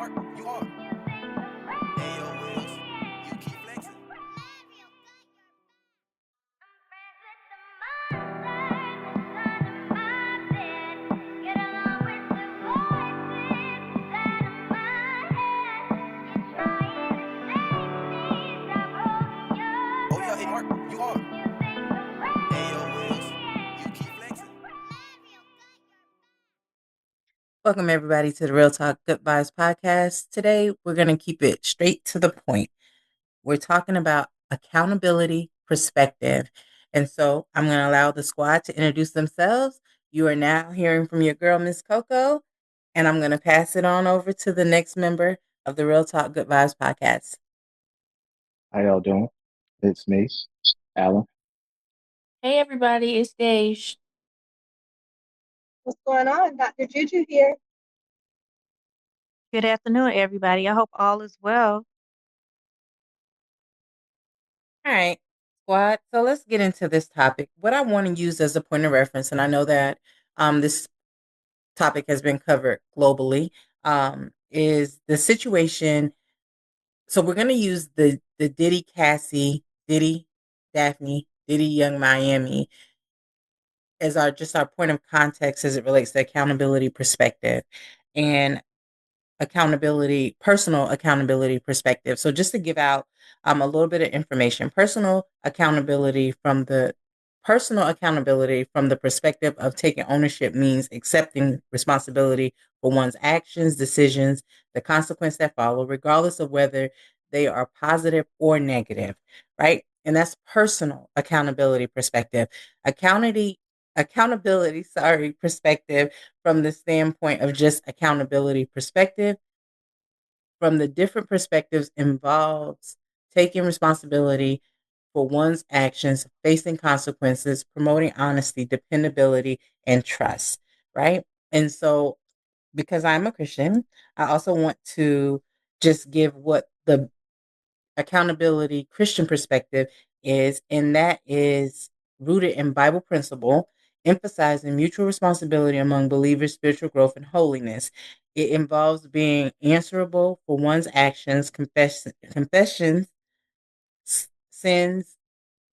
Mark, you hard. Ayo, Wills, you keep flexing. Oh yeah, hey Mark, you hard. Ayo, Wills, you keep flexing. Welcome, everybody, to the Real Talk GoodVibes podcast. Today, we're going to keep it straight to the point. We're talking about accountability perspective. And so I'm going to allow the squad to introduce themselves. You are now hearing from your girl, Miss Coco, and I'm going to pass it on over to the next member of the Real Talk Good Vibes podcast. How y'all doing? It's me, Alan. Hey everybody, it's Dej. What's going on? Dr. Juju here. Good afternoon, everybody. I hope all is well. All right, squad. So let's get into this topic. What I want to use as a point of reference, and I know that this topic has been covered globally, is the situation. So we're going to use the Diddy Cassie, Diddy Daphne, Diddy Young Miami as our point of context as it relates to accountability perspective and personal accountability perspective. So just to give out a little bit of information, personal accountability from the perspective of taking ownership means accepting responsibility for one's actions, decisions, the consequence that follow, regardless of whether they are positive or negative, right? And that's personal accountability perspective. Accountability, perspective from the standpoint of just accountability perspective, from the different perspectives involves taking responsibility for one's actions, facing consequences, promoting honesty, dependability, and trust, right? And so, because I'm a Christian, I also want to just give what the accountability Christian perspective is, and that is rooted in Bible principle, emphasizing mutual responsibility among believers, spiritual growth, and holiness. It involves being answerable for one's actions, confessions, sins,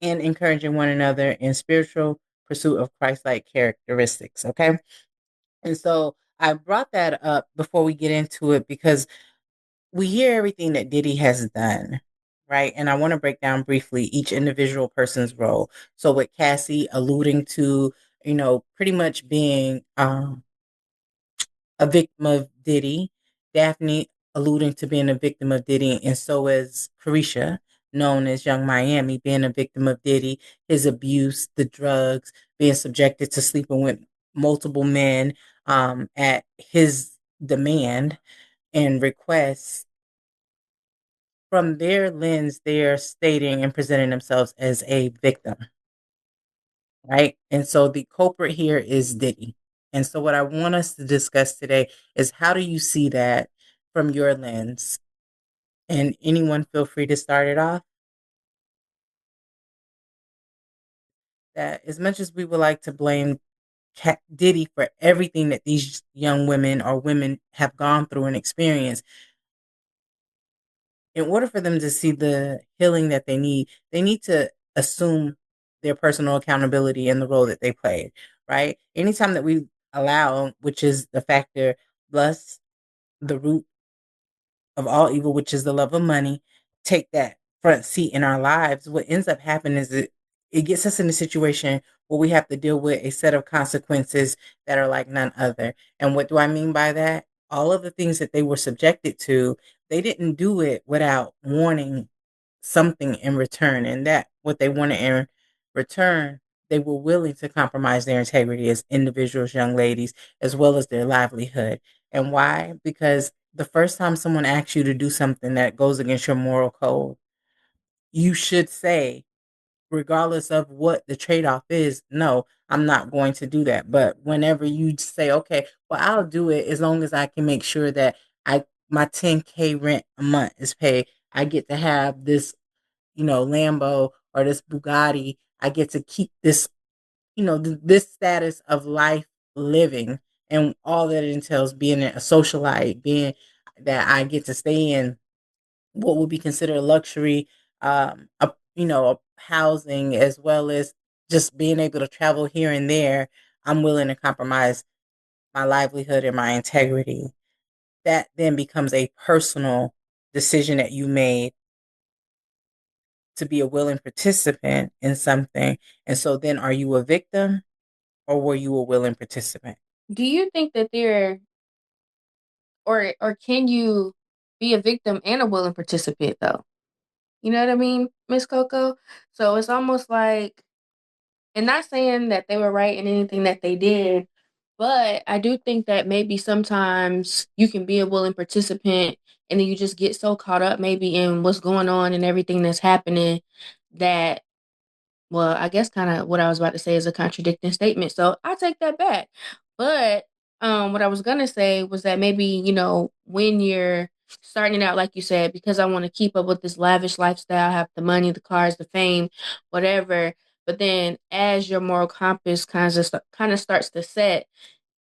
and encouraging one another in spiritual pursuit of Christ-like characteristics. Okay, and so I brought that up before we get into it because we hear everything that Diddy has done, right? And I want to break down briefly each individual person's role. So with Cassie alluding to, pretty much being a victim of Diddy, Daphne alluding to being a victim of Diddy, and so is Carisha, known as Young Miami, being a victim of Diddy, his abuse, the drugs, being subjected to sleeping with multiple men at his demand and request. From their lens, they're stating and presenting themselves as a victim, right? And so the culprit here is Diddy. And so what I want us to discuss today is how do you see that from your lens? And anyone feel free to start it off. That as much as we would like to blame Diddy for everything that these young women or women have gone through and experienced, in order for them to see the healing that they need to assume their personal accountability in the role that they played, right? Anytime that we allow, which is the factor, lust, the root of all evil, which is the love of money, take that front seat in our lives, what ends up happening is it gets us in a situation where we have to deal with a set of consequences that are like none other. And what do I mean by that? All of the things that they were subjected to, they didn't do it without wanting something in return. And that what they wanted in return, they were willing to compromise their integrity as individuals, young ladies, as well as their livelihood. And why? Because the first time someone asks you to do something that goes against your moral code, you should say, regardless of what the trade off is, no, I'm not going to do that. But whenever you say, okay, well, I'll do it as long as I can make sure that my 10K rent a month is paid. I get to have this, Lambo or this Bugatti. I get to keep this, this status of life living and all that it entails being a socialite, being that I get to stay in what would be considered luxury, housing, as well as just being able to travel here and there. I'm willing to compromise my livelihood and my integrity. That then becomes a personal decision that you made to be a willing participant in something. And so then are you a victim or were you a willing participant? Do you think that or can you be a victim and a willing participant though? You know what I mean, Miss Coco? So it's almost like, and not saying that they were right in anything that they did, but I do think that maybe sometimes you can be a willing participant and then you just get so caught up maybe in what's going on and everything that's happening that, well, I guess kind of what I was about to say is a contradicting statement. So I take that back. But what I was gonna say was that maybe, when you're starting out, like you said, because I want to keep up with this lavish lifestyle, have the money, the cars, the fame, whatever. But then as your moral compass kind of starts to set,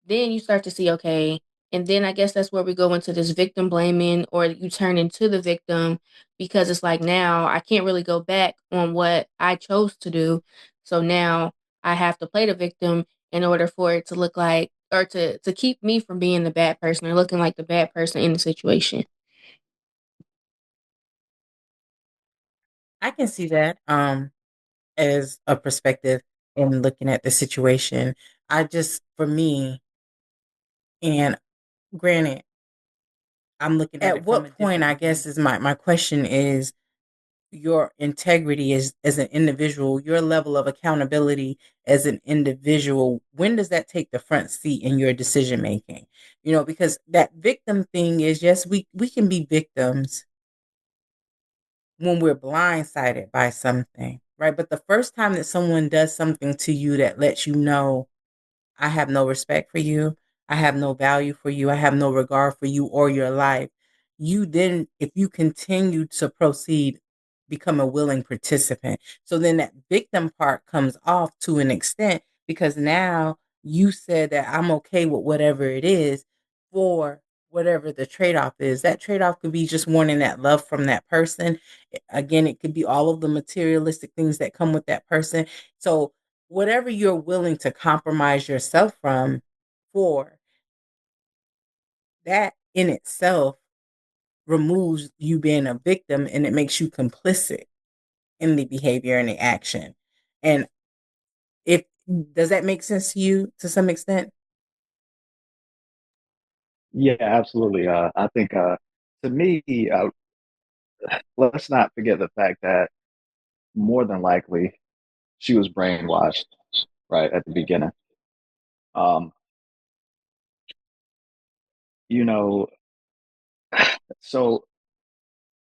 then you start to see, okay, and then I guess that's where we go into this victim blaming, or you turn into the victim because it's like, now I can't really go back on what I chose to do. So now I have to play the victim in order for it to look like, or to keep me from being the bad person or looking like the bad person in the situation. I can see that as a perspective in looking at the situation. For me, and granted, I'm looking at what point, I guess, is my question is your integrity as an individual, your level of accountability as an individual. When does that take the front seat in your decision making? Because that victim thing is, yes, we can be victims when we're blindsided by something, right? But the first time that someone does something to you that lets you know, I have no respect for you, I have no value for you, I have no regard for you or your life, you then, if you continue to proceed, become a willing participant. So then that victim part comes off to an extent, because now you said that I'm okay with whatever it is, for whatever the trade-off is. That trade-off could be just wanting that love from that person. Again, it could be all of the materialistic things that come with that person. So whatever you're willing to compromise yourself from, for that in itself removes you being a victim, and it makes you complicit in the behavior and the action. And if does that make sense to you to some extent? Yeah, absolutely. I think to me, let's not forget the fact that more than likely she was brainwashed right at the beginning. Um, you know, so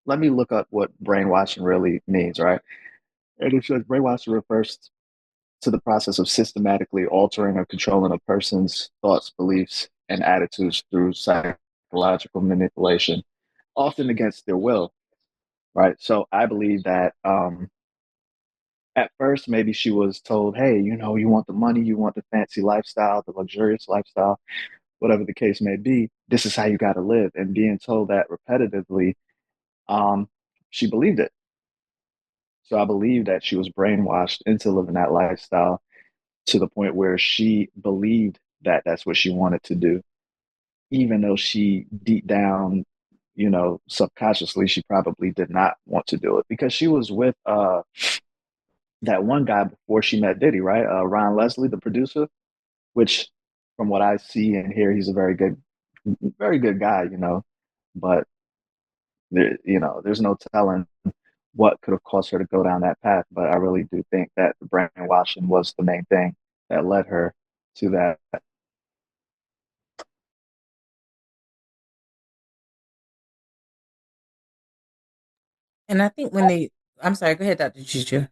let me look up what brainwashing really means, right? And it says brainwashing refers to the process of systematically altering or controlling a person's thoughts, beliefs, and attitudes through psychological manipulation, often against their will, right? So I believe that at first, maybe she was told, hey, you want the money, you want the fancy lifestyle, the luxurious lifestyle, whatever the case may be, this is how you got to live. And being told that repetitively, um, she believed it. So I believe that she was brainwashed into living that lifestyle to the point where she believed that that's what she wanted to do, even though she deep down, subconsciously, she probably did not want to do it because she was with that one guy before she met Diddy, right? Ron Leslie, the producer, which from what I see and hear, he's a very good guy, but there's no telling what could have caused her to go down that path. But I really do think that the brainwashing was the main thing that led her to that. And I think I'm sorry, go ahead, Dr. Juju.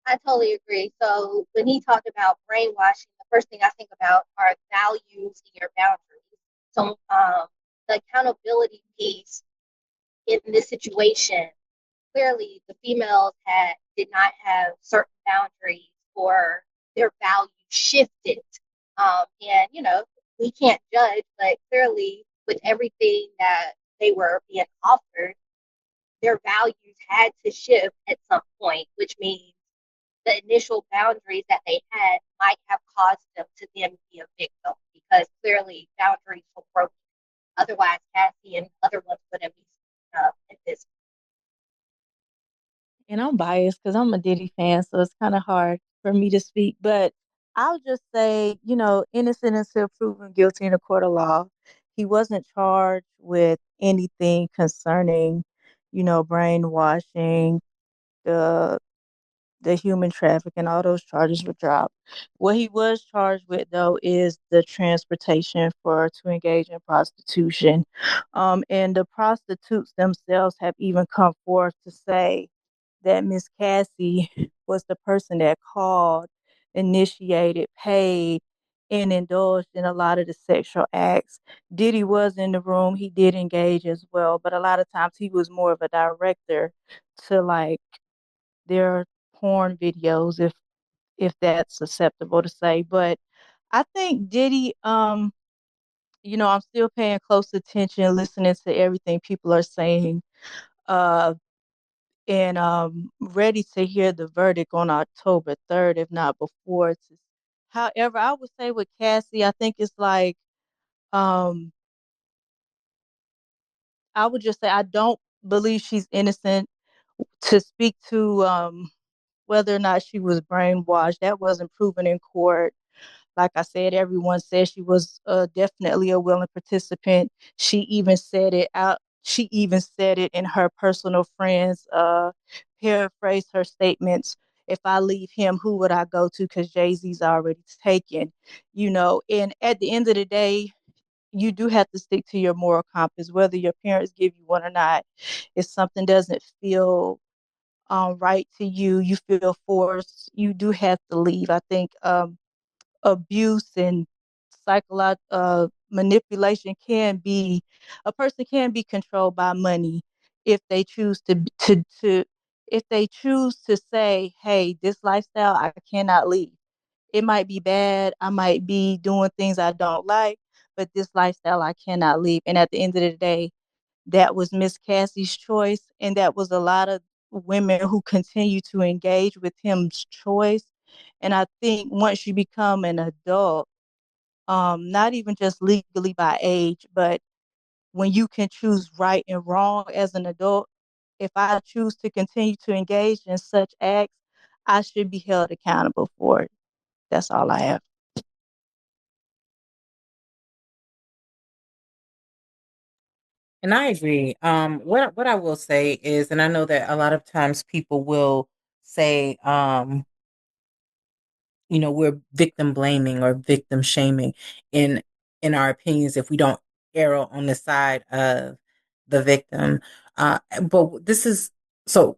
I totally agree. So when he talked about brainwashing, the first thing I think about are values and your boundaries. So the accountability piece in this situation, clearly the females did not have certain boundaries, or their values shifted. And we can't judge, but clearly with everything that they were being offered, their values had to shift at some point, which means the initial boundaries that they had might have caused them to then be a victim because clearly boundaries were broken. Otherwise, Cassie and other ones wouldn't be at this. And I'm biased because I'm a Diddy fan, so it's kind of hard for me to speak. But I'll just say, innocent until proven guilty in a court of law. He wasn't charged with anything concerning, brainwashing, the the human trafficking, all those charges were dropped. What he was charged with, though, is the transportation to engage in prostitution. And the prostitutes themselves have even come forth to say that Miss Cassie was the person that called, initiated, paid, and indulged in a lot of the sexual acts. Diddy was in the room. He did engage as well, but a lot of times he was more of a director to like their porn videos, if that's acceptable to say. But I think Diddy, I'm still paying close attention, listening to everything people are saying. Uh, and ready to hear the verdict on October 3rd, if not before. However, I would say with Cassie, I think it's like, um, I would just say I don't believe she's innocent. To speak to whether or not she was brainwashed, that wasn't proven in court. Like I said, everyone said she was definitely a willing participant. She even said it out. She even said it in her personal friends. Paraphrase her statements. If I leave him, who would I go to? Because Jay-Z's already taken. And at the end of the day, you do have to stick to your moral compass, whether your parents give you one or not. If something doesn't feel right to you, you feel forced, you do have to leave. I think abuse and psychological manipulation a person can be controlled by money if they choose to if they choose to say, hey, this lifestyle I cannot leave. It might be bad, I might be doing things I don't like, but this lifestyle I cannot leave. And at the end of the day, that was Miss Cassie's choice, and that was a lot of women who continue to engage with him's choice. And I think once you become an adult, not even just legally by age, but when you can choose right and wrong as an adult, if I choose to continue to engage in such acts, I should be held accountable for it. That's all I have. And I agree. What I will say is, and I know that a lot of times people will say, we're victim blaming or victim shaming in our opinions if we don't err on the side of the victim. But this is so.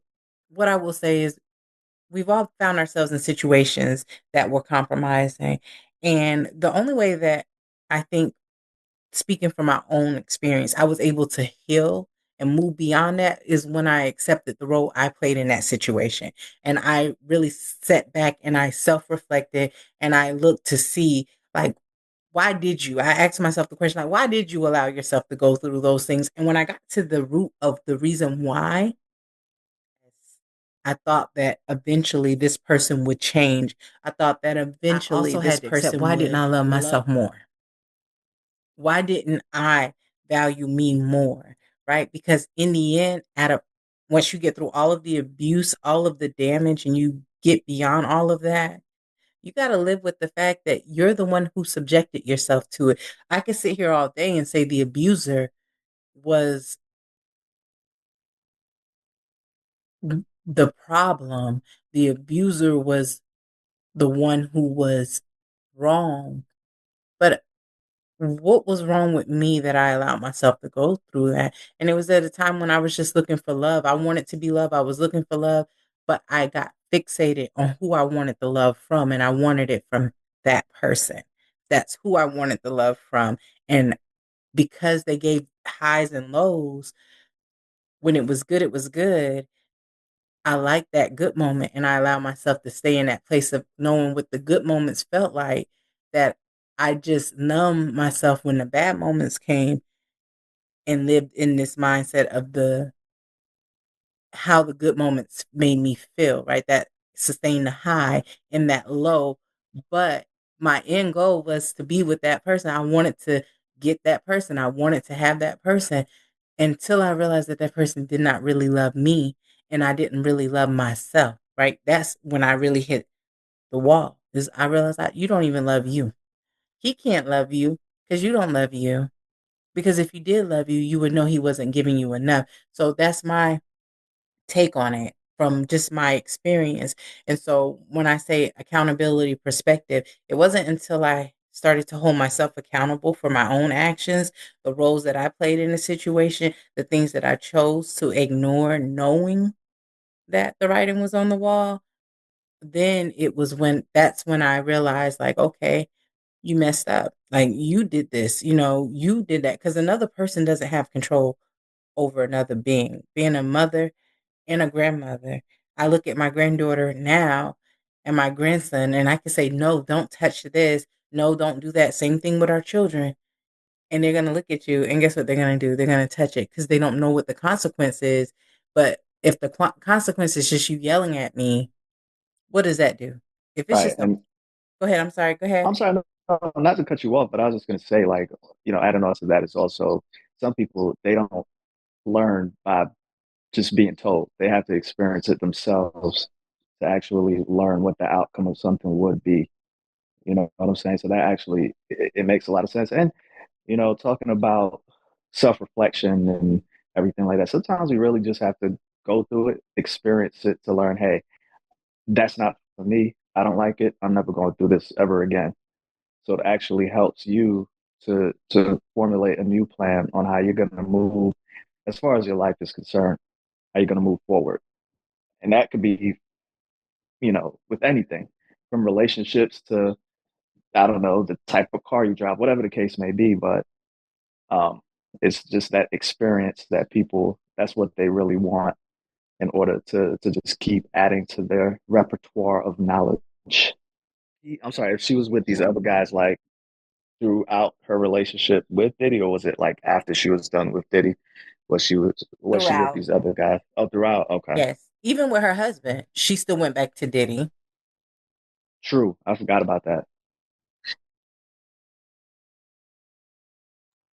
What I will say is, we've all found ourselves in situations that were compromising, and the only way that I think, speaking from my own experience, I was able to heal and move beyond that is when I accepted the role I played in that situation. And I really sat back and I self reflected and I looked to see, like, why did you? I asked myself the question, like, why did you allow yourself to go through those things? And when I got to the root of the reason why, I thought that eventually this person would change. I thought that eventually this person, why didn't I love myself more? Why didn't I value me more? Right? Because in the end, once you get through all of the abuse, all of the damage, and you get beyond all of that, you got to live with the fact that you're the one who subjected yourself to it. I could sit here all day and say the abuser was the problem. The abuser was the one who was wrong. But what was wrong with me that I allowed myself to go through that? And it was at a time when I was just looking for love. I wanted to be loved. I was looking for love, but I got fixated on who I wanted the love from, and I wanted it from that person. That's who I wanted the love from. And because they gave highs and lows, when it was good, it was good. I liked that good moment, and I allowed myself to stay in that place of knowing what the good moments felt like, that I just numbed myself when the bad moments came. and lived in this mindset of how the good moments made me feel, right? That sustained the high and that low. But my end goal was to be with that person. I wanted to get that person. I wanted to have that person until I realized that that person did not really love me and I didn't really love myself, right? That's when I really hit the wall. Is I realized that you don't even love you. He can't love you because you don't love you. Because if he did love you, you would know he wasn't giving you enough. So that's my take on it from just my experience. And so when I say accountability perspective, it wasn't until I started to hold myself accountable for my own actions, the roles that I played in the situation, the things that I chose to ignore, knowing that the writing was on the wall. Then it was that's when I realized, like, okay, you messed up. Like, you did this, you did that because another person doesn't have control over another being. Being a mother and a grandmother, I look at my granddaughter now and my grandson, and I can say, no, don't touch this. No, don't do that. Same thing with our children. And they're going to look at you, and guess what they're going to do? They're going to touch it because they don't know what the consequence is. But if the consequence is just you yelling at me, what does that do? If it's Right. just And go ahead. I'm sorry. Go ahead. I'm sorry, no, not to cut you off, but I was just going to say, like, adding on to that is also some people, they don't learn by just being told. They have to experience it themselves to actually learn what the outcome of something would be. You know what I'm saying? So that actually, it makes a lot of sense. And, talking about self reflection and everything like that, sometimes we really just have to go through it, experience it to learn, hey, that's not for me. I don't like it. I'm never going to do this ever again. So it actually helps you to formulate a new plan on how you're going to move as far as your life is concerned, how you're going to move forward. And that could be, with anything from relationships to, I don't know, the type of car you drive, whatever the case may be. But um, it's just that experience that people, that's what they really want in order to just keep adding to their repertoire of knowledge. I'm sorry, if she was with these other guys, like, throughout her relationship with Diddy, or was it like after she was done with Diddy? Was she with Throughout. these other guys? Oh, throughout. Okay, Yes. Even with her husband, she still went back to Diddy. true. I forgot about that.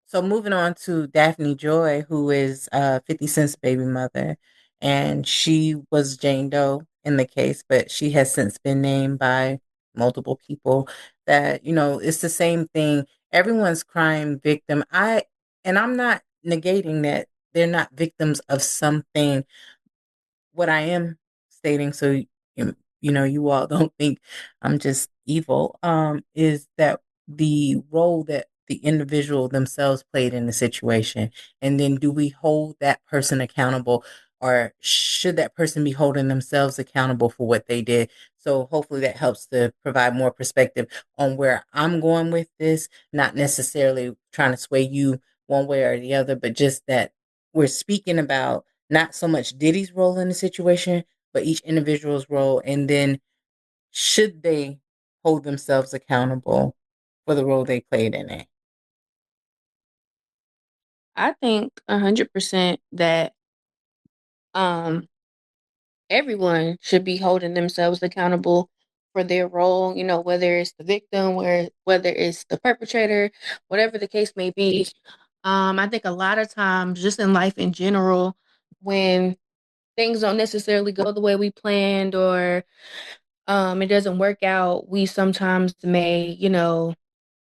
So moving on to Daphne Joy, who is 50 Cent's baby mother, and she was Jane Doe in the case, but she has since been named by multiple people that, it's the same thing. Everyone's crime victim. I'm not negating that they're not victims of something. What I am stating, so you all don't think I'm just evil, is that the role that the individual themselves played in the situation, and then do we hold that person accountable, or should that person be holding themselves accountable for what they did? So hopefully that helps to provide more perspective on where I'm going with this, not necessarily trying to sway you one way or the other, but just that we're speaking about not so much Diddy's role in the situation, but each individual's role. And then should they hold themselves accountable for the role they played in it? I think 100% that um everyone should be holding themselves accountable for their role, whether it's the victim or whether it's the perpetrator, whatever the case may be. I think a lot of times, just in life in general, when things don't necessarily go the way we planned, or it doesn't work out, we sometimes may,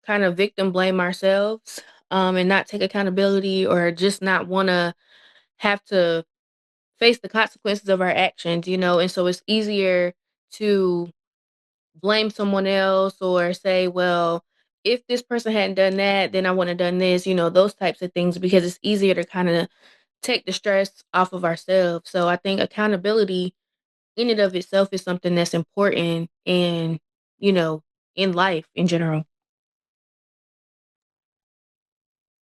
kind of victim blame ourselves, and not take accountability, or just not want to have to face the consequences of our actions, and so it's easier to blame someone else, or say, well, if this person hadn't done that, then I wouldn't have done this, those types of things, because it's easier to kind of take the stress off of ourselves. So I think accountability in and of itself is something that's important you know, in life in general.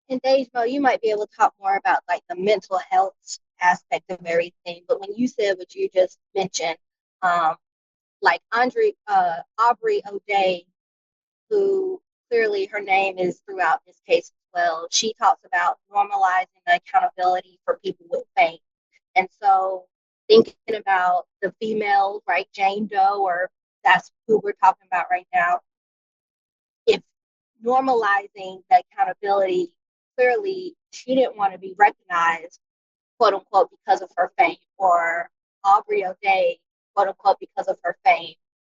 And Dejmo, you might be able to talk more about like the mental health aspect of everything. But when you said what you just mentioned, um, like Aubrey O'Day, who clearly her name is throughout this case well. She talks about normalizing the accountability for people with fame. And so thinking about the females, right, Jane Doe, or that's who we're talking about right now, if normalizing the accountability, clearly she didn't want to be recognized, quote unquote, because of her fame, or Aubrey O'Day, quote unquote, because of her fame.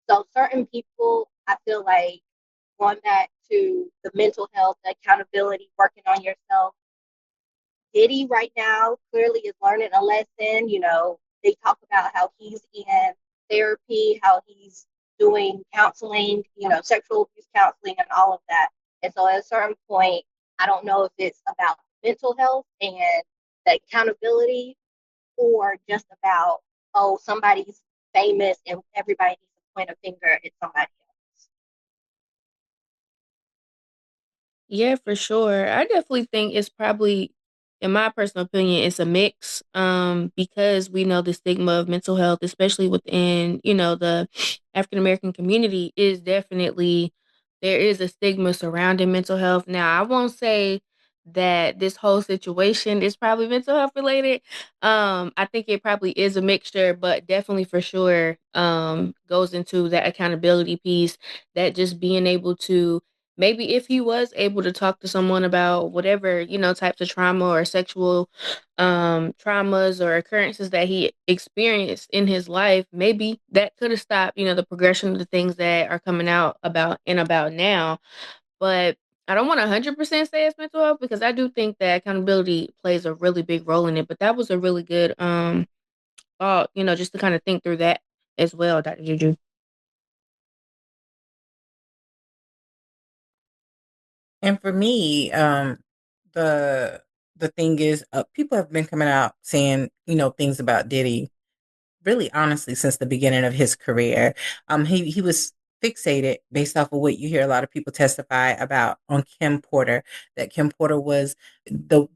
So certain people, I feel like, going back to the mental health, the accountability, working on yourself. Diddy right now clearly is learning a lesson. You know, they talk about how he's in therapy, how he's doing counseling, you know, sexual abuse counseling and all of that. And so at a certain point, I don't know if it's about mental health and the accountability, or just about, oh, somebody's famous and everybody needs to point a finger at somebody else. Yeah, for sure. I definitely think it's probably, in my personal opinion, it's a mix. Because we know the stigma of mental health, especially within, the African American community, is definitely, there is a stigma surrounding mental health. Now, I won't say that this whole situation is probably mental health related. I think it probably is a mixture, but definitely for sure, goes into that accountability piece, that just being able to, maybe if he was able to talk to someone about whatever, types of trauma or sexual traumas or occurrences that he experienced in his life, maybe that could have stopped, the progression of the things that are coming out about now. But I don't want to 100% say it's mental health, because I do think that accountability plays a really big role in it. But that was a really good thought, just to kind of think through that as well, Dr. Juju. And for me, the the thing is, people have been coming out saying, things about Diddy, really honestly, since the beginning of his career. He was fixated based off of what you hear a lot of people testify about on Kim Porter, that Kim Porter was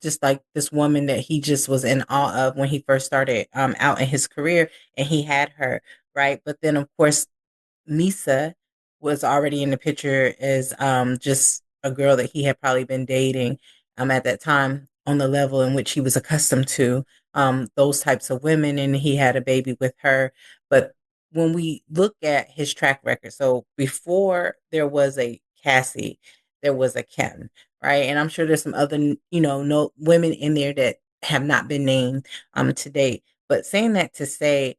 just like this woman that he just was in awe of when he first started out in his career, and he had her, right? But then of course Misa was already in the picture as just a girl that he had probably been dating at that time, on the level in which he was accustomed to those types of women, and he had a baby with her. But when we look at his track record, so before there was a Cassie, there was a Kim, right? And I'm sure there's some other, no women in there that have not been named to date. But saying that to say,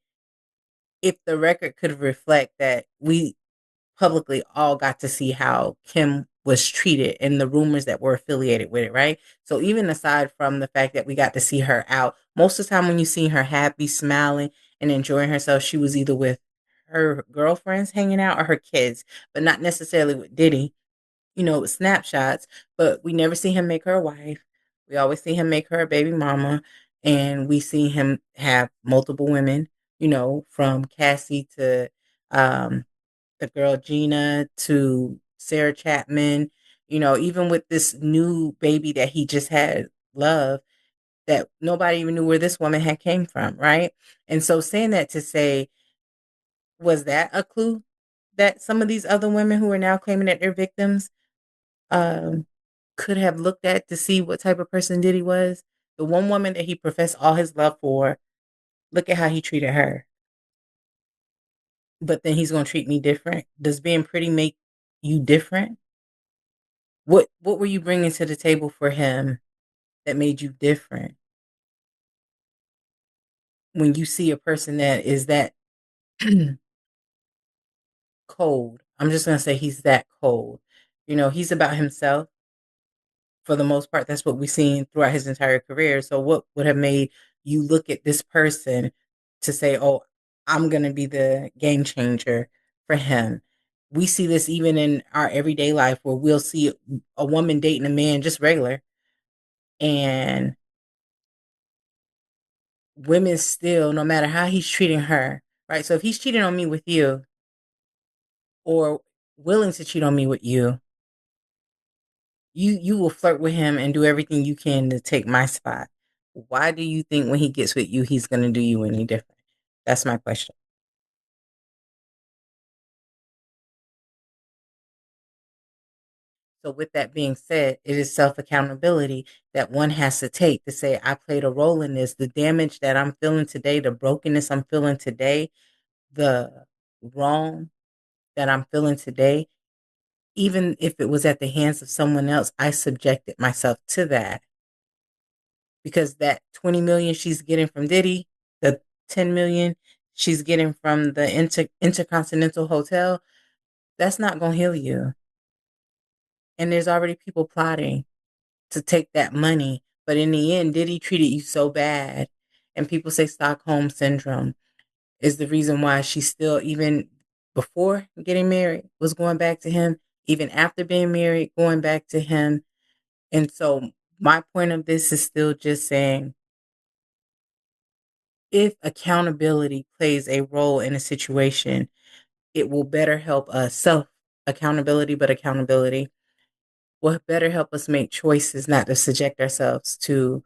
if the record could reflect that we publicly all got to see how Kim was treated and the rumors that were affiliated with it, right? So even aside from the fact that we got to see her out, most of the time when you see her happy, smiling, and enjoying herself, she was either with her girlfriends hanging out or her kids, but not necessarily with Diddy, with snapshots. But we never see him make her a wife. We always see him make her a baby mama. And we see him have multiple women, from Cassie to the girl Gina to Sarah Chapman, even with this new baby that he just had, Love, that nobody even knew where this woman had came from, right? And so saying that to say, was that a clue that some of these other women who are now claiming that they're victims um, could have looked at to see what type of person Diddy was? The one woman that he professed all his love for, look at how he treated her. But then he's going to treat me different. Does being pretty make you different? What were you bringing to the table for him that made you different? When you see a person that is that cold, I'm just gonna say he's that cold. He's about himself for the most part. That's what we've seen throughout his entire career. So what would have made you look at this person to say, "Oh, I'm gonna be the game changer for him"? We see this even in our everyday life, where we'll see a woman dating a man just regular, and women still, no matter how he's treating her, right? So if he's cheating on me with you, or willing to cheat on me with you, you will flirt with him and do everything you can to take my spot. Why do you think when he gets with you, he's going to do you any different? That's my question. So with that being said, it is self-accountability that one has to take to say, I played a role in this. The damage that I'm feeling today, the brokenness I'm feeling today, the wrong that I'm feeling today, even if it was at the hands of someone else, I subjected myself to that. Because that 20 million she's getting from Diddy, the 10 million she's getting from the Intercontinental Hotel, that's not going to heal you. And there's already people plotting to take that money. But in the end, Diddy treated you so bad. And people say Stockholm Syndrome is the reason why she still, even before getting married, was going back to him. Even after being married, going back to him. And so my point of this is still just saying, if accountability plays a role in a situation, it will better help us. Self accountability, but accountability will better help us make choices, not to subject ourselves to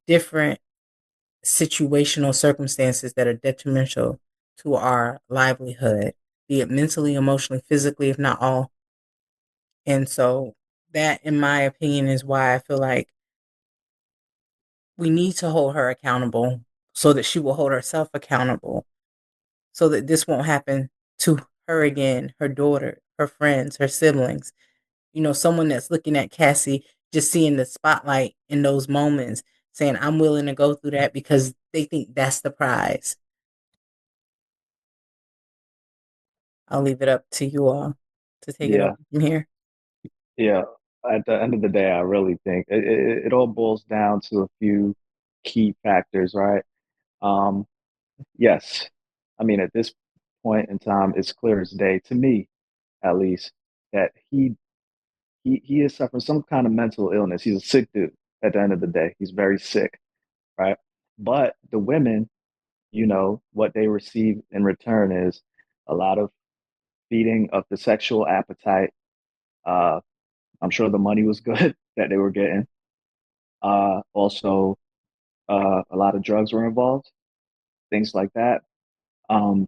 different situational circumstances that are detrimental to our livelihood, be it mentally, emotionally, physically, if not all. And so that, in my opinion, is why I feel like we need to hold her accountable so that she will hold herself accountable, so that this won't happen to her again, her daughter, her friends, her siblings. Someone that's looking at Cassie, just seeing the spotlight in those moments, saying, I'm willing to go through that because they think that's the prize. I'll leave it up to you all to take it Yeah, over from here. yeah. At the end of the day, I really think it all boils down to a few key factors, right? Um, yes, I mean, at this point in time, it's clear as day to me, at least, that he is suffering some kind of mental illness. He's a sick dude. At the end of the day, he's very sick, right? But the women, what they receive in return is a lot of feeding of the sexual appetite. Uh, I'm sure the money was good that they were getting. Also, a lot of drugs were involved, things like that. Um,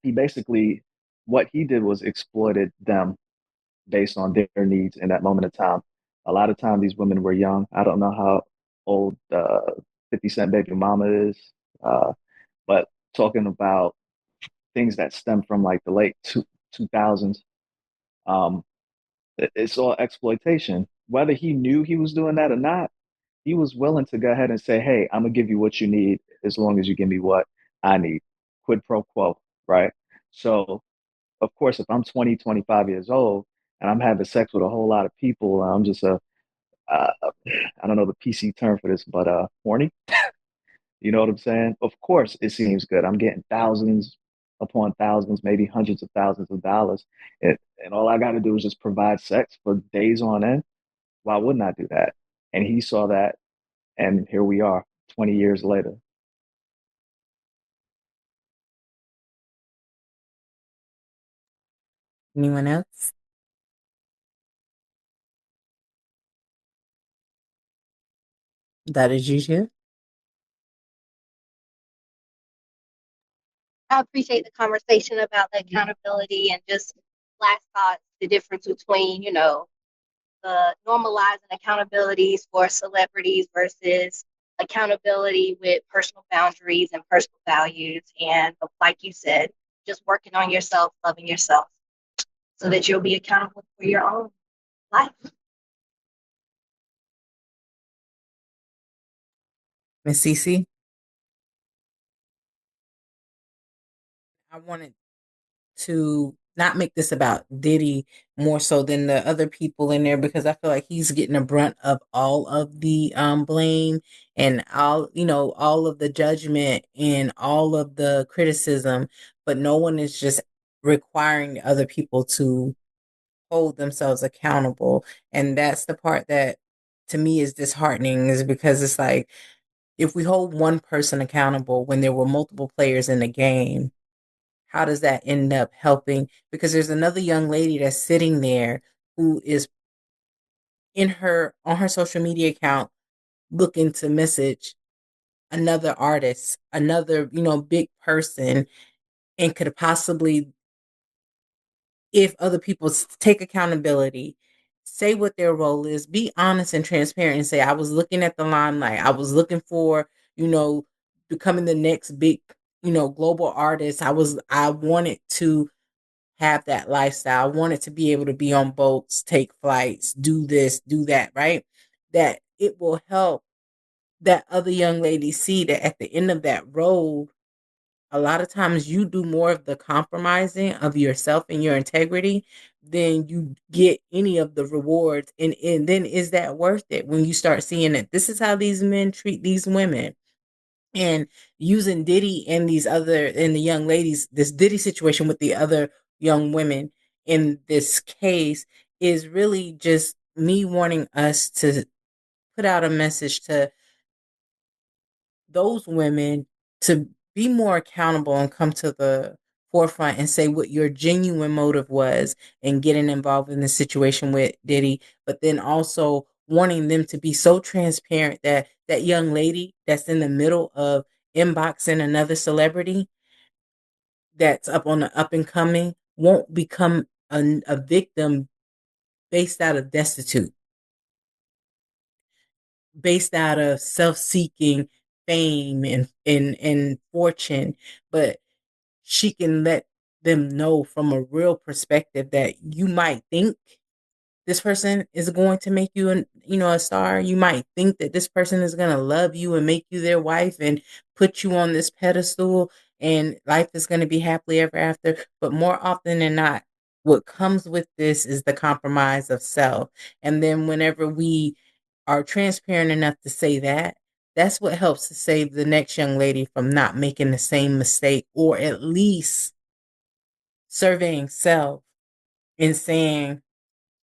he basically, what he did was exploited them based on their needs in that moment of time. A lot of time, these women were young. I don't know how old 50 Cent baby mama is, uh, but talking about things that stem from like the late 2000s, um, it's all exploitation. Whether he knew he was doing that or not, he was willing to go ahead and say, "Hey, I'm gonna give you what you need as long as you give me what I need." Quid pro quo, right? So, of course, if I'm 20, 25 years old and I'm having sex with a whole lot of people, I'm just uh, I don't know the PC term for this, but horny. You know what I'm saying? Of course, it seems good. I'm getting thousands upon thousands, maybe hundreds of thousands of dollars, and all I got to do is just provide sex for days on end. Why wouldn't I do that? And he saw that, and here we are, 20 years later. Anyone else? That is you too? I appreciate the conversation about the accountability and just last thoughts, the difference between, the normalizing accountabilities for celebrities versus accountability with personal boundaries and personal values. And like you said, just working on yourself, loving yourself so that you'll be accountable for your own life. Miss Cece? I wanted to not make this about Diddy more so than the other people in there, because I feel like he's getting the brunt of all of the blame and all of the judgment and all of the criticism, but no one is just requiring other people to hold themselves accountable. And that's the part that to me is disheartening, is because it's like, if we hold one person accountable when there were multiple players in the game, how does that end up helping? Because there's another young lady that's sitting there who is on her social media account looking to message another artist, another, big person, and could possibly, if other people take accountability, say what their role is, be honest and transparent, and say, I was looking at the limelight. I was looking for, becoming the next big, global artist. I wanted to have that lifestyle. I wanted to be able to be on boats, take flights, do this, do that, right? That it will help that other young lady see that at the end of that road, a lot of times you do more of the compromising of yourself and your integrity than you get any of the rewards. And then is that worth it when you start seeing that this is how these men treat these women? And using Diddy and the young ladies, this Diddy situation with the other young women in this case is really just me wanting us to put out a message to those women to be more accountable and come to the forefront and say what your genuine motive was in getting involved in the situation with Diddy, but then also wanting them to be so transparent that that young lady that's in the middle of inboxing another celebrity that's up on the up and coming won't become a victim based out of destitute, based out of self-seeking fame and fortune, but she can let them know from a real perspective that you might think this person is going to make you a star. You might think that this person is going to love you and make you their wife and put you on this pedestal and life is going to be happily ever after. But more often than not, what comes with this is the compromise of self. And then whenever we are transparent enough to say that, that's what helps to save the next young lady from not making the same mistake, or at least surveying self and saying,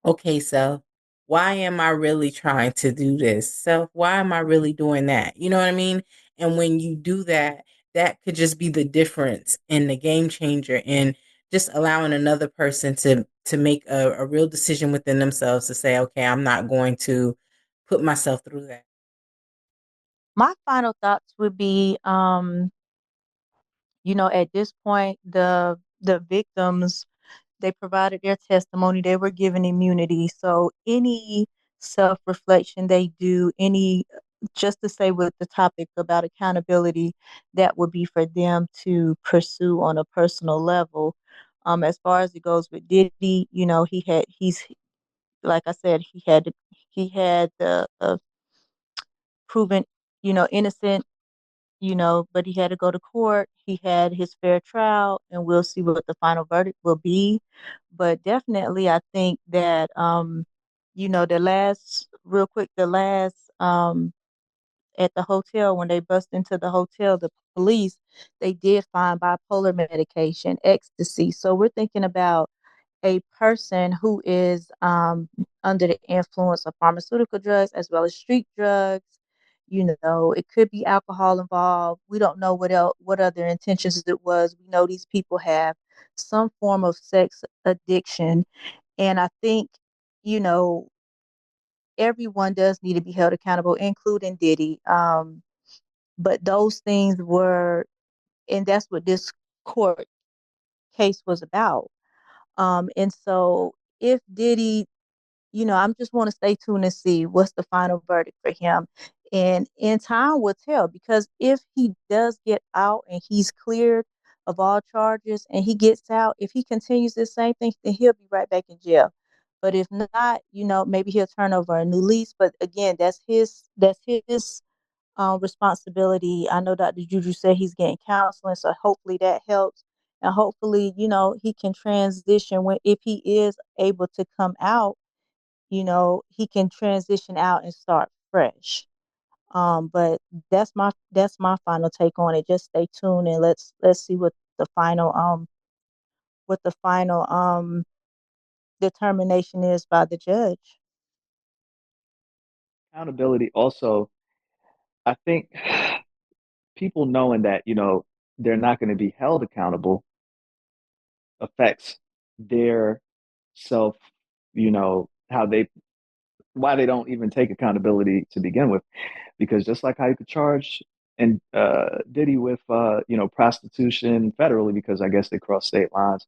okay, self, why am I really trying to do this? Self, why am I really doing that? You know what I mean? And when you do that, that could just be the difference in the game changer in just allowing another person to make a real decision within themselves to say, okay, I'm not going to put myself through that. My final thoughts would be, at this point, the victims, they provided their testimony, they were given immunity. So any self-reflection they do, any just to say with the topic about accountability, that would be for them to pursue on a personal level. As far as it goes with Diddy, he's like I said, he had the proven, innocent, but he had to go to court. He had his fair trial, and we'll see what the final verdict will be. But definitely, I think that, real quick, at the hotel, when they bust into the hotel, the police, they did find bipolar medication, ecstasy. So we're thinking about a person who is under the influence of pharmaceutical drugs as well as street drugs. It could be alcohol involved. We don't know what other intentions it was. We know these people have some form of sex addiction. And I think, you know, everyone does need to be held accountable, including Diddy. But those things were, and that's what this court case was about. And so if Diddy, I'm just want to stay tuned and see what's the final verdict for him. And in time will tell, because if he does get out and he's cleared of all charges and he gets out, if he continues the same thing, then he'll be right back in jail. But if not, maybe he'll turn over a new lease. But again, that's his responsibility. I know Dr. Juju said he's getting counseling, so hopefully that helps. And hopefully, he can transition if he is able to come out, he can transition out and start fresh. But that's my final take on it. Just stay tuned and let's see what the final determination is by the judge. Accountability also, I think people knowing that, they're not going to be held accountable affects their self, how they why they don't even take accountability to begin with. Because just like how you could charge and Diddy with prostitution federally, because I guess they crossed state lines,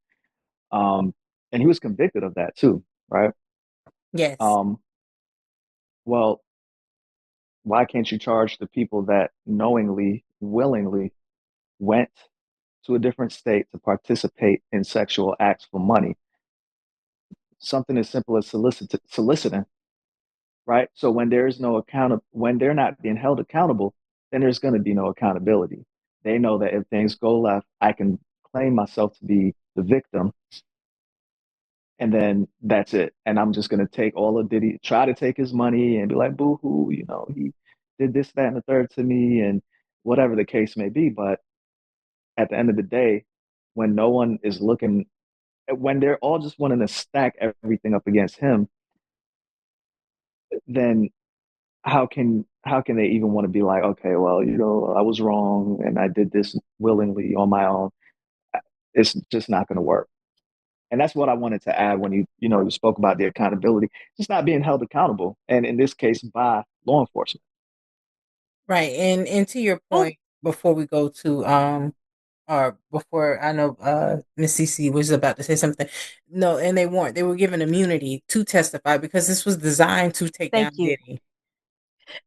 and he was convicted of that too, right? Yes. Um, well, why can't you charge the people that knowingly, willingly went to a different state to participate in sexual acts for money? Something as simple as soliciting, right? So when there's no when they're not being held accountable, then there's going to be no accountability. They know that if things go left, I can claim myself to be the victim, and then that's it. And I'm just going to take all of Diddy, try to take his money, and be like, boo hoo, he did this, that, and the third to me, and whatever the case may be. But at the end of the day, when no one is looking, when they're all just wanting to stack everything up against him, then how can they even want to be like, okay, well, I was wrong and I did this willingly on my own? It's just not going to work. And that's what I wanted to add when you spoke about the accountability, just not being held accountable, and in this case by law enforcement. Right. And to your point, before we go to or before, I know Miss CC was about to say something. No, and they weren't. They were given immunity to testify because this was designed to take Thank down you. Diddy.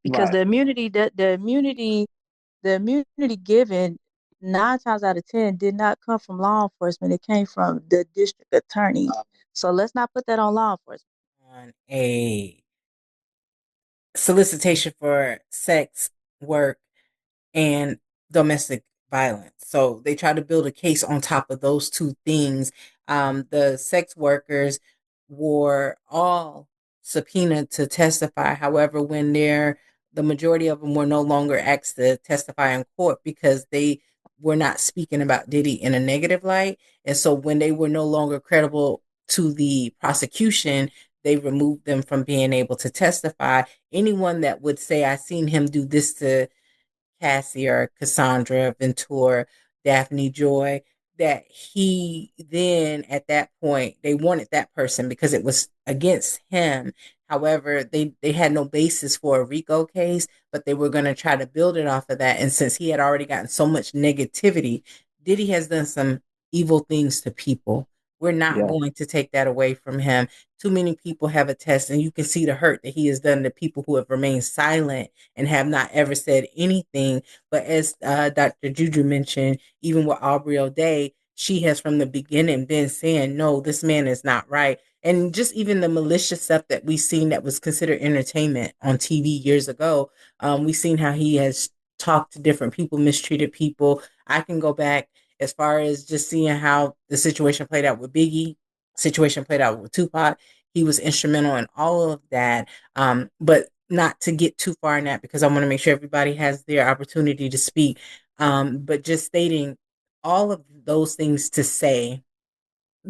Because Right. the immunity given 9 times out of 10 did not come from law enforcement. It came from the district attorney. So let's not put that on law enforcement. On a solicitation for sex work and domestic violence. So they try to build a case on top of those two things. The sex workers were all subpoenaed to testify. However, when the majority of them were no longer asked to testify in court because they were not speaking about Diddy in a negative light. And so when they were no longer credible to the prosecution, they removed them from being able to testify. Anyone that would say, I seen him do this to Cassie or Cassandra Ventura, Daphne Joy, that he then at that point they wanted that person because it was against him. However, they had no basis for a RICO case, but they were going to try to build it off of that. And since he had already gotten so much negativity, Diddy has done some evil things to people. We're not Yeah. going to take that away from him. Too many people have attested, and you can see the hurt that he has done to people who have remained silent and have not ever said anything. But as Dr. Juju mentioned, even with Aubrey O'Day, she has from the beginning been saying, no, this man is not right. And just even the malicious stuff that we've seen that was considered entertainment on TV years ago, we've seen how he has talked to different people, mistreated people. I can go back as far as just seeing how the situation played out with Biggie, situation played out with Tupac. He was instrumental in all of that. But not to get too far in that because I want to make sure everybody has their opportunity to speak. But just stating all of those things to say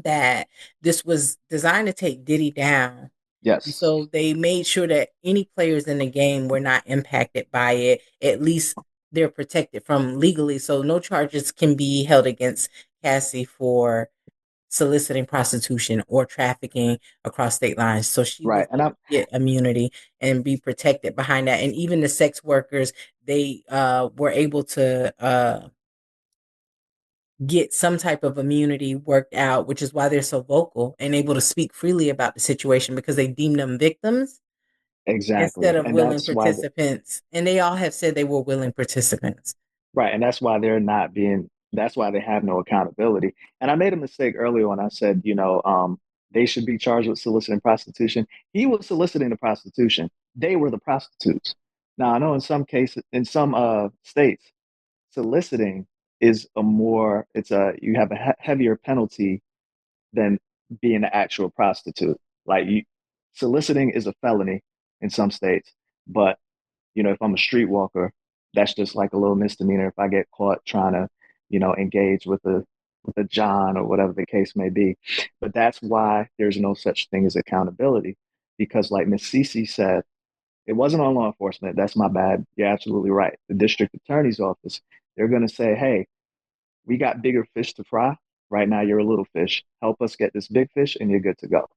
that this was designed to take Diddy down. And Yes. so they made sure that any players in the game were not impacted by it. At least they're protected from legally. So no charges can be held against Cassie for soliciting prostitution or trafficking across state lines. So she was Right. And able I'm to get immunity and be protected behind that. And even the sex workers, they were able to get some type of immunity worked out, which is why they're so vocal and able to speak freely about the situation because they deem them victims instead exactly, of and willing that's why participants. And they all have said they were willing participants. right, and that's why they're not being. That's why they have no accountability. And I made a mistake earlier when I said, they should be charged with soliciting prostitution. He was soliciting the prostitution. They were the prostitutes. Now I know in some cases, in some states, soliciting is you have a heavier penalty than being an actual prostitute. Like soliciting is a felony in some states, but if I'm a streetwalker, that's just like a little misdemeanor if I get caught trying to, engage with a John or whatever the case may be. But that's why there's no such thing as accountability. Because like Miss Cece said, it wasn't on law enforcement. That's my bad. You're absolutely right. The district attorney's office, they're gonna say, hey, we got bigger fish to fry. Right now you're a little fish. Help us get this big fish and you're good to go.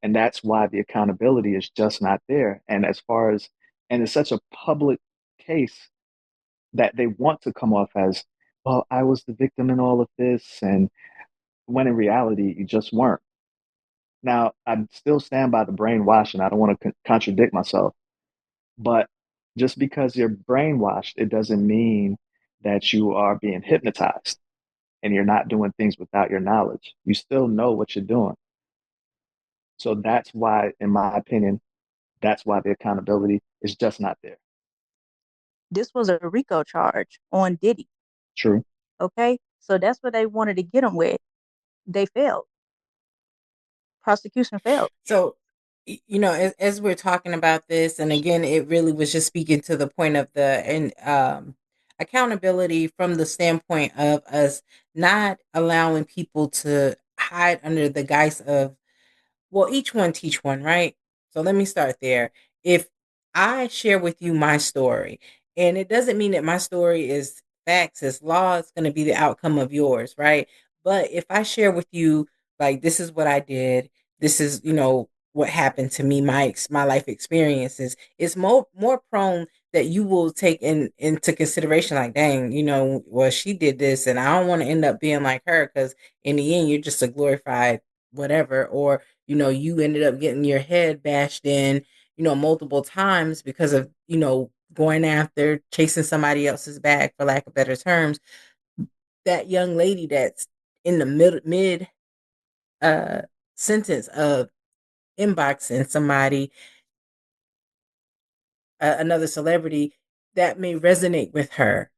And that's why the accountability is just not there. And it's such a public case that they want to come off as, well, I was the victim in all of this. And when in reality, you just weren't. Now, I still stand by the brainwashing. I don't want to contradict myself, but just because you're brainwashed, it doesn't mean that you are being hypnotized and you're not doing things without your knowledge. You still know what you're doing. So that's why, in my opinion, that's why the accountability is just not there. This was a RICO charge on Diddy. True. Okay, so that's what they wanted to get him with. They failed. Prosecution failed. So, as we're talking about this, and again, it really was just speaking to the point of the and accountability from the standpoint of us not allowing people to hide under the guise of, well, each one teach one, right? So let me start there. If I share with you my story, and it doesn't mean that my story is facts, is law, it's going to be the outcome of yours, right? But if I share with you, like, this is what I did, this is, what happened to me, my life experiences, it's more prone that you will take into consideration, like, dang, well, she did this, and I don't want to end up being like her, because in the end, you're just a glorified whatever, or you ended up getting your head bashed in, multiple times because of, going after chasing somebody else's bag, for lack of better terms. That young lady that's in the mid uh sentence of inboxing somebody, another celebrity, that may resonate with her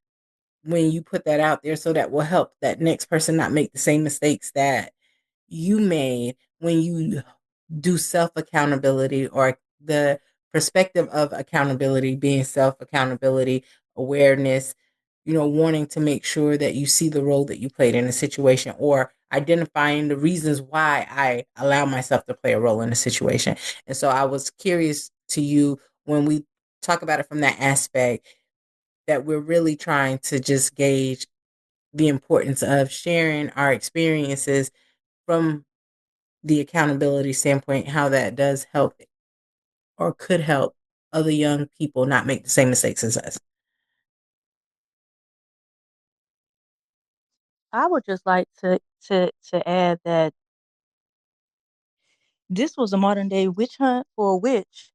when you put that out there, so that will help that next person not make the same mistakes that you made when you do self accountability, or the perspective of accountability being self accountability, awareness, wanting to make sure that you see the role that you played in a situation, or identifying the reasons why I allow myself to play a role in a situation. And so I was curious to you, when we talk about it from that aspect, that we're really trying to just gauge the importance of sharing our experiences from the accountability standpoint, how that does help or could help other young people not make the same mistakes as us. I would just like to add that this was a modern day witch hunt for a witch,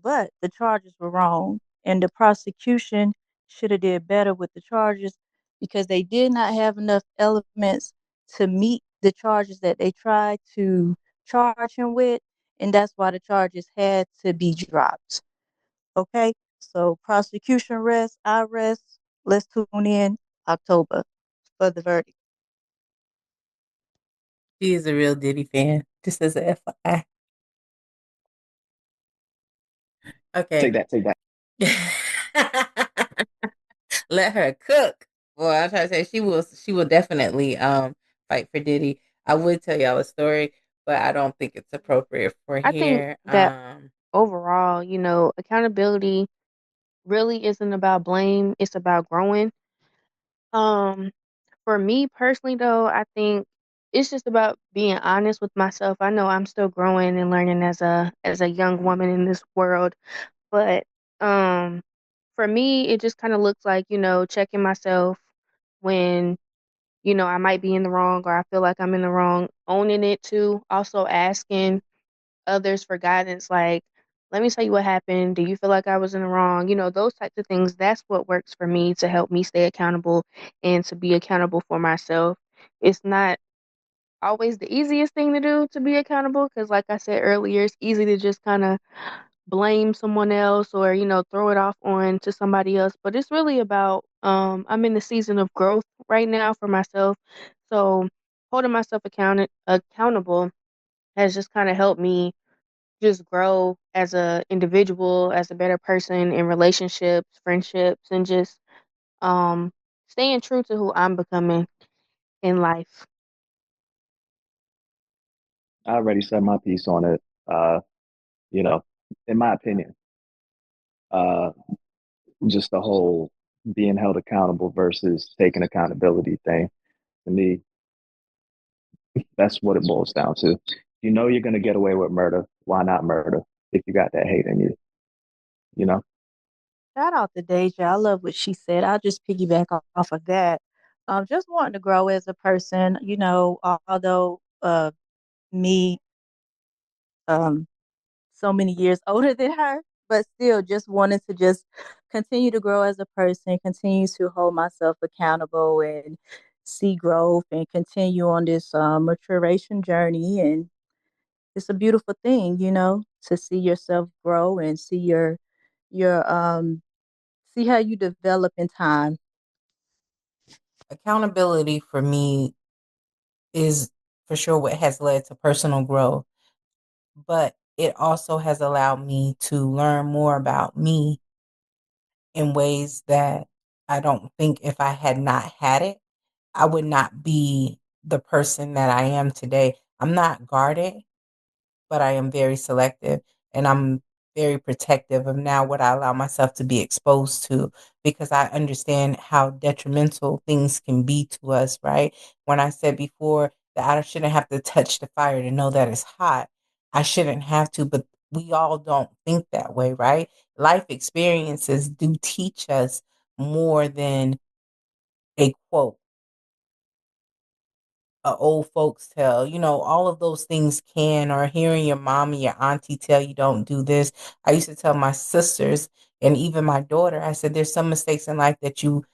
but the charges were wrong, and the prosecution should have did better with the charges, because they did not have enough elements to meet the charges that they tried to charge him with, and that's why the charges had to be dropped. Okay, so prosecution rest, I rest. Let's tune in October for the verdict. She is a real Diddy fan, just as a FYI. Okay. Take that. Take that. Let her cook. Well, I'm trying to say, she will definitely fight for Diddy. I would tell y'all a story, but I don't think it's appropriate for I think here. that overall, accountability really isn't about blame, it's about growing. Um, for me personally though, I think it's just about being honest with myself. I know I'm still growing and learning as a young woman in this world, but um for me it just kind of looks like, checking myself when, I might be in the wrong or I feel like I'm in the wrong, owning it too, also asking others for guidance, like, let me tell you what happened. Do you feel like I was in the wrong? Those types of things. That's what works for me to help me stay accountable and to be accountable for myself. It's not always the easiest thing to do to be accountable because, like I said earlier, it's easy to just kind of blame someone else or, throw it off on to somebody else. But it's really about, I'm in the season of growth right now for myself. So holding myself accountable has just kind of helped me just grow as a individual, as a better person in relationships, friendships, and just staying true to who I'm becoming in life. I already said my piece on it. You know, in my opinion, uh, just the whole being held accountable versus taking accountability thing. To me, that's what it boils down to. You know you're gonna get away with murder. Why not murder if you got that hate in you? You know. Shout out to Deja. I love what she said. I'll just piggyback off of that. Just wanting to grow as a person, although me so many years older than her, but still just wanted to just continue to grow as a person, continue to hold myself accountable and see growth and continue on this maturation journey. And it's a beautiful thing, to see yourself grow and see your see how you develop in time. Accountability for me is for sure what has led to personal growth, but it also has allowed me to learn more about me in ways that I don't think if I had not had it, I would not be the person that I am today. I'm not guarded, but I am very selective, and I'm very protective of now what I allow myself to be exposed to, because I understand how detrimental things can be to us, right? When I said before that I shouldn't have to touch the fire to know that it's hot, I shouldn't have to, but we all don't think that way, right? Life experiences do teach us more than a quote, a old folks tale, all of those things can, or hearing your mom and your auntie tell you don't do this. I used to tell my sisters and even my daughter, I said, there's some mistakes in life that you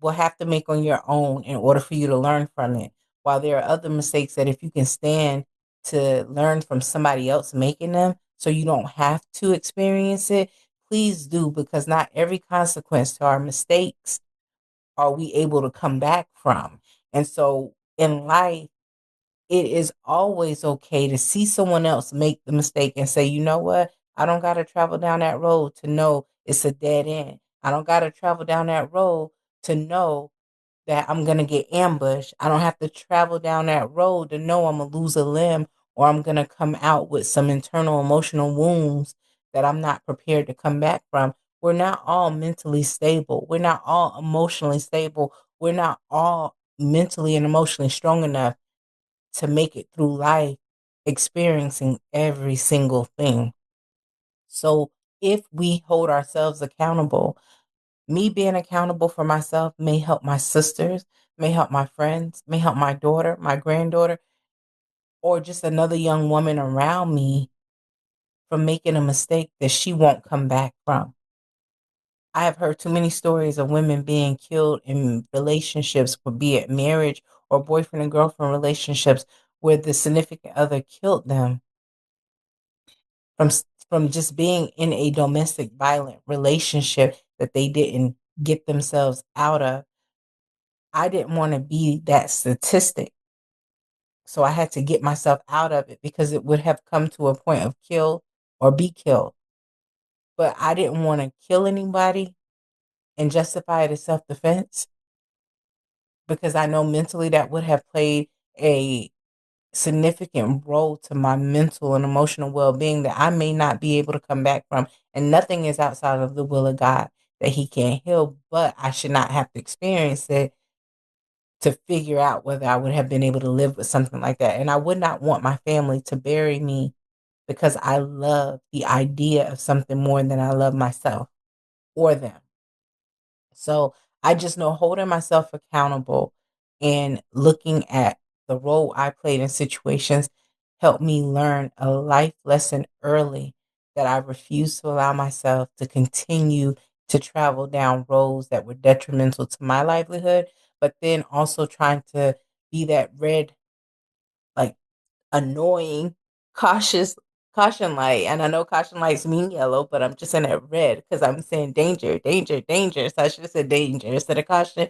will have to make on your own in order for you to learn from it. While there are other mistakes that if you can stand to learn from somebody else making them so you don't have to experience it, please do, because not every consequence to our mistakes are we able to come back from. And so in life, it is always okay to see someone else make the mistake and say, you know what? I don't got to travel down that road to know it's a dead end. I don't got to travel down that road to know that I'm going to get ambushed. I don't have to travel down that road to know I'm going to lose a limb or I'm going to come out with some internal emotional wounds that I'm not prepared to come back from. We're not all mentally stable. We're not all emotionally stable. We're not all mentally and emotionally strong enough to make it through life experiencing every single thing. So if we hold ourselves accountable, me being accountable for myself may help my sisters, may help my friends, may help my daughter, my granddaughter, or just another young woman around me from making a mistake that she won't come back from. I have heard too many stories of women being killed in relationships, be it marriage or boyfriend and girlfriend relationships, where the significant other killed them from from just being in a domestic violent relationship that they didn't get themselves out of. I didn't want to be that statistic. So I had to get myself out of it because it would have come to a point of kill or be killed. But I didn't want to kill anybody and justify it as self-defense, because I know mentally that would have played a significant role to my mental and emotional well-being that I may not be able to come back from. And nothing is outside of the will of God that he can't heal, but I should not have to experience it to figure out whether I would have been able to live with something like that. And I would not want my family to bury me because I love the idea of something more than I love myself or them. So I just know holding myself accountable and looking at the role I played in situations helped me learn a life lesson early that I refused to allow myself to continue to travel down roads that were detrimental to my livelihood, but then also trying to be that red, like annoying, cautious caution light. And I know caution lights mean yellow, but I'm just saying it red because I'm saying danger, danger, danger. So I should have said danger instead of caution.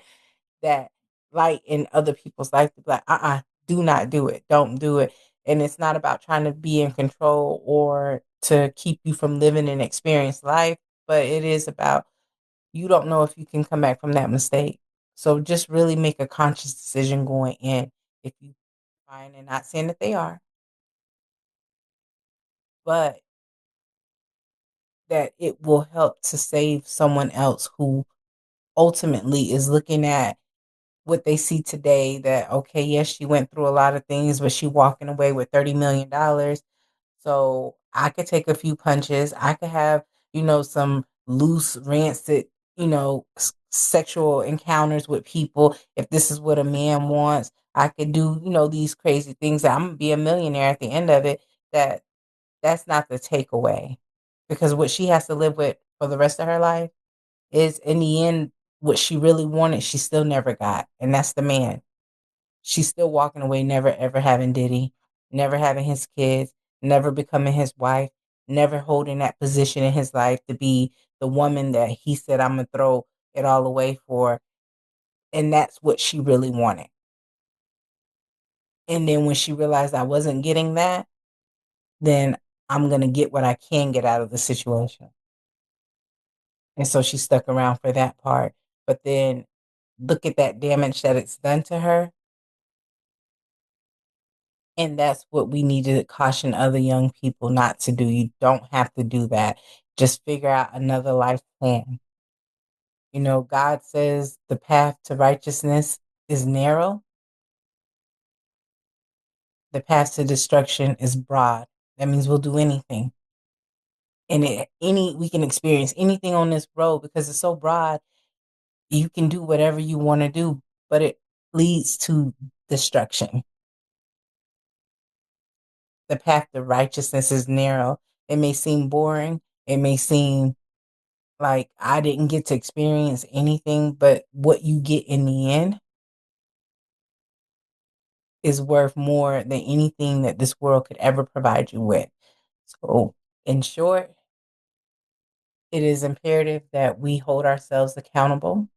That light in other people's life to be like, do not do it. Don't do it. And it's not about trying to be in control or to keep you from living an experienced life, but it is about you don't know if you can come back from that mistake. So just really make a conscious decision going in. If you find, and not saying that they are, but that it will help to save someone else who ultimately is looking at what they see today, that, okay, yes, she went through a lot of things, but she walking away with $30 million. So I could take a few punches. I could have, some loose, rancid, sexual encounters with people. If this is what a man wants, I could do, these crazy things. That I'm going to be a millionaire at the end of it. That that's not the takeaway. Because what she has to live with for the rest of her life is, in the end, what she really wanted, she still never got. And that's the man. She's still walking away, never ever having Diddy, never having his kids, never becoming his wife, never holding that position in his life to be the woman that he said, I'm going to throw it all away for. And that's what she really wanted. And then when she realized I wasn't getting that, then I'm going to get what I can get out of the situation. And so she stuck around for that part. But then look at that damage that it's done to her. And that's what we need to caution other young people not to do. You don't have to do that. Just figure out another life plan. You know, God says the path to righteousness is narrow. The path to destruction is broad. That means we'll do anything. And we can experience anything on this road because it's so broad. You can do whatever you want to do, but it leads to destruction. The path to righteousness is narrow. It may seem boring. It may seem like I didn't get to experience anything, but what you get in the end is worth more than anything that this world could ever provide you with. So, in short, it is imperative that we hold ourselves accountable,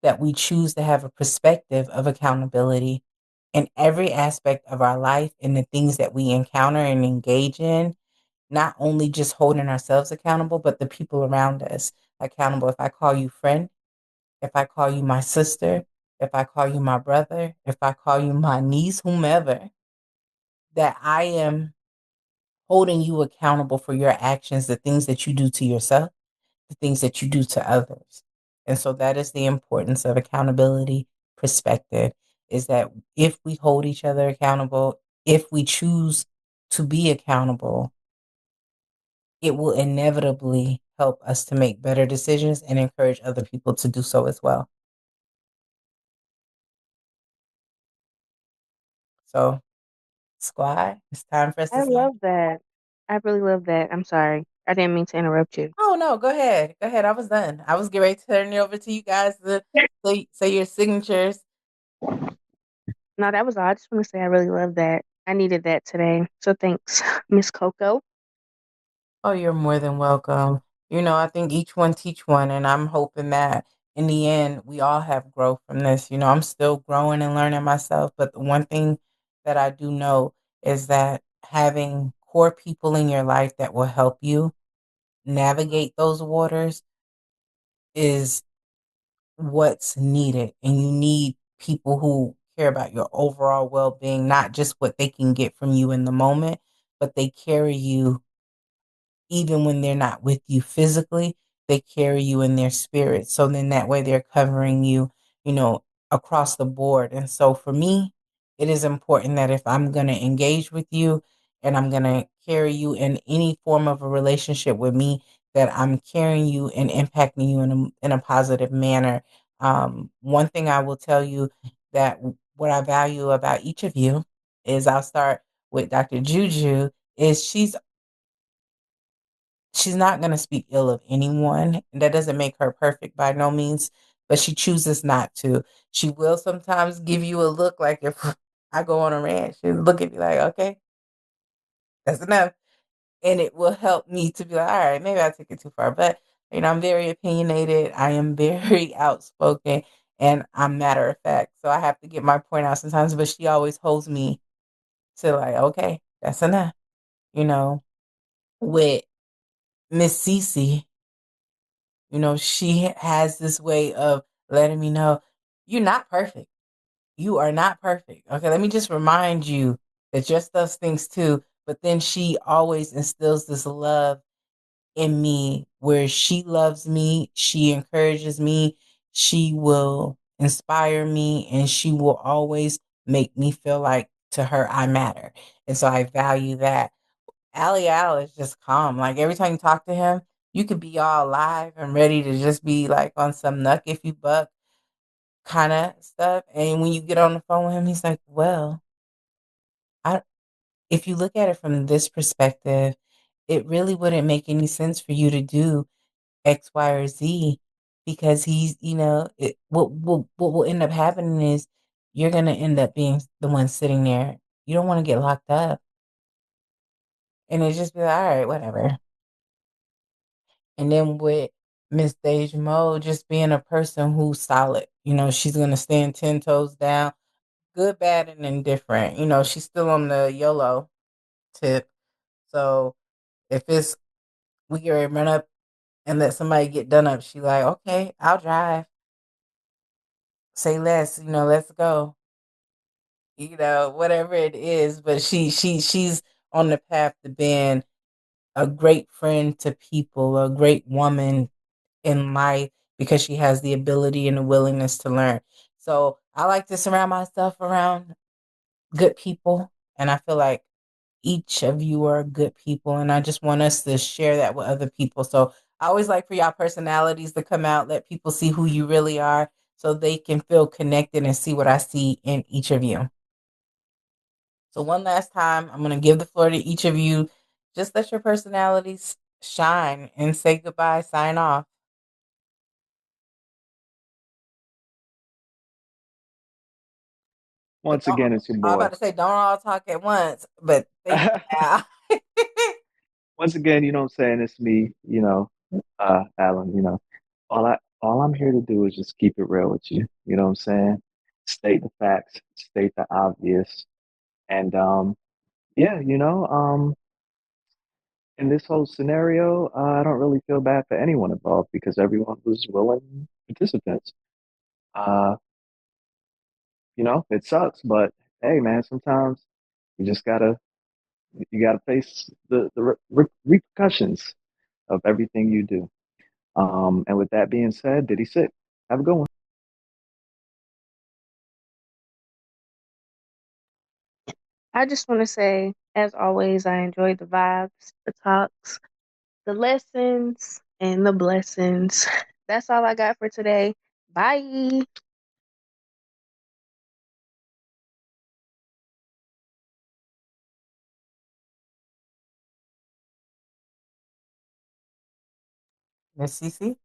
that we choose to have a perspective of accountability in every aspect of our life and the things that we encounter and engage in, not only just holding ourselves accountable, but the people around us accountable. If I call you friend, if I call you my sister, if I call you my brother, if I call you my niece, whomever, that I am holding you accountable for your actions, the things that you do to yourself, the things that you do to others. And so that is the importance of accountability perspective, is that if we hold each other accountable, if we choose to be accountable, it will inevitably help us to make better decisions and encourage other people to do so as well. So, squad, it's time for us to I sign. love that. I really love that. I'm sorry. I didn't mean to interrupt you. Oh no, go ahead. Go ahead. I was done. I was getting ready to turn it over to you guys to say your signatures. No, that was all. I just want to say I really love that. I needed that today. So thanks, Miss Coco. Oh, you're more than welcome. You know, I think each one teach one, and I'm hoping that in the end we all have growth from this. You know, I'm still growing and learning myself, but the one thing that I do know is that having core people in your life that will help you navigate those waters is what's needed. And you need people who care about your overall well-being, not just what they can get from you in the moment, but they carry you even when they're not with you physically, they carry you in their spirit. So then that way they're covering you, you know, across the board. And so for me, it is important that if I'm going to engage with you and I'm going to carry you in any form of a relationship with me, that I'm carrying you and impacting you in a positive manner. One thing I will tell you that what I value about each of you is, I'll start with Dr. Juju, is she's not going to speak ill of anyone. And that doesn't make her perfect by no means, but she chooses not to. She will sometimes give you a look like, if I go on a rant, she'll look at me like, okay, that's enough. And it will help me to be like, all right, maybe I took it too far. But, you know, I'm very opinionated. I am very outspoken, and I'm matter of fact. So I have to get my point out sometimes, but she always holds me to like, okay, that's enough. You know, with Miss Cece, you know, she has this way of letting me know, you're not perfect. You are not perfect. Okay, let me just remind you that your stuff stinks too. But then she always instills this love in me where she loves me, she encourages me, she will inspire me, and she will always make me feel like, to her, I matter. And so I value that. Ali Al is just calm. Like every time you talk to him, you could be all live and ready to just be like on some nuck if you buck kind of stuff. And when you get on the phone with him, he's like, well, I if you look at it from this perspective, it really wouldn't make any sense for you to do X, Y, or Z because he's, what will end up happening is you're going to end up being the one sitting there. You don't want to get locked up. And it's just be like, all right, whatever. And then with Miss Deja Mode just being a person who's solid, she's going to stand 10 toes down, good, bad, and indifferent. She's still on the YOLO tip. So if we can run up and let somebody get done up, she like, okay, I'll drive. Say less, let's go. Whatever it is. But she's on the path to being a great friend to people, a great woman in life because she has the ability and the willingness to learn. So I like to surround myself around good people. And I feel like each of you are good people. And I just want us to share that with other people. So I always like for y'all personalities to come out, let people see who you really are so they can feel connected and see what I see in each of you. So one last time, I'm going to give the floor to each of you. Just let your personalities shine and say goodbye, sign off. Once again, it's your I was boy. about to say, don't all talk at once, but thank you, Al. Once again, you know what I'm saying? It's me, Alan, all I'm here to do is just keep it real with you. You know what I'm saying? State the facts, state the obvious. And yeah, in this whole scenario, I don't really feel bad for anyone involved because everyone was willing participants. Uh, it sucks, but hey, man, sometimes you just gotta face the repercussions of everything you do. And with that being said, Diddy sit. Have a good one. I just want to say, as always, I enjoyed the vibes, the talks, the lessons, and the blessings. That's all I got for today. Bye. Miss Cece?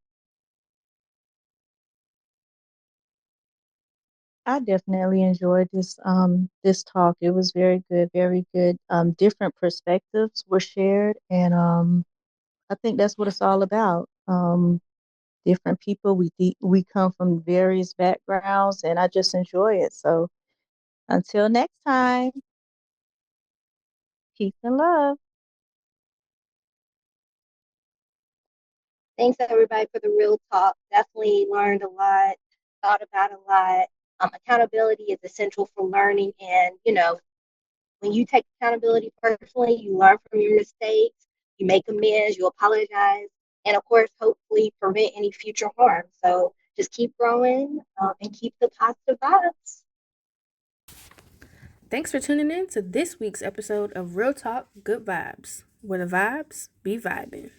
I definitely enjoyed this talk. It was very good, very good. Different perspectives were shared, and I think that's what it's all about. Different people, we come from various backgrounds, and I just enjoy it. So until next time, peace and love. Thanks everybody for the real talk. Definitely learned a lot, thought about a lot. Accountability is essential for learning, and when you take accountability personally, you learn from your mistakes, you make amends, you apologize, and of course, hopefully, prevent any future harm. So just keep growing and keep the positive vibes. Thanks for tuning in to this week's episode of Real Talk, Good Vibes, where the vibes be vibing.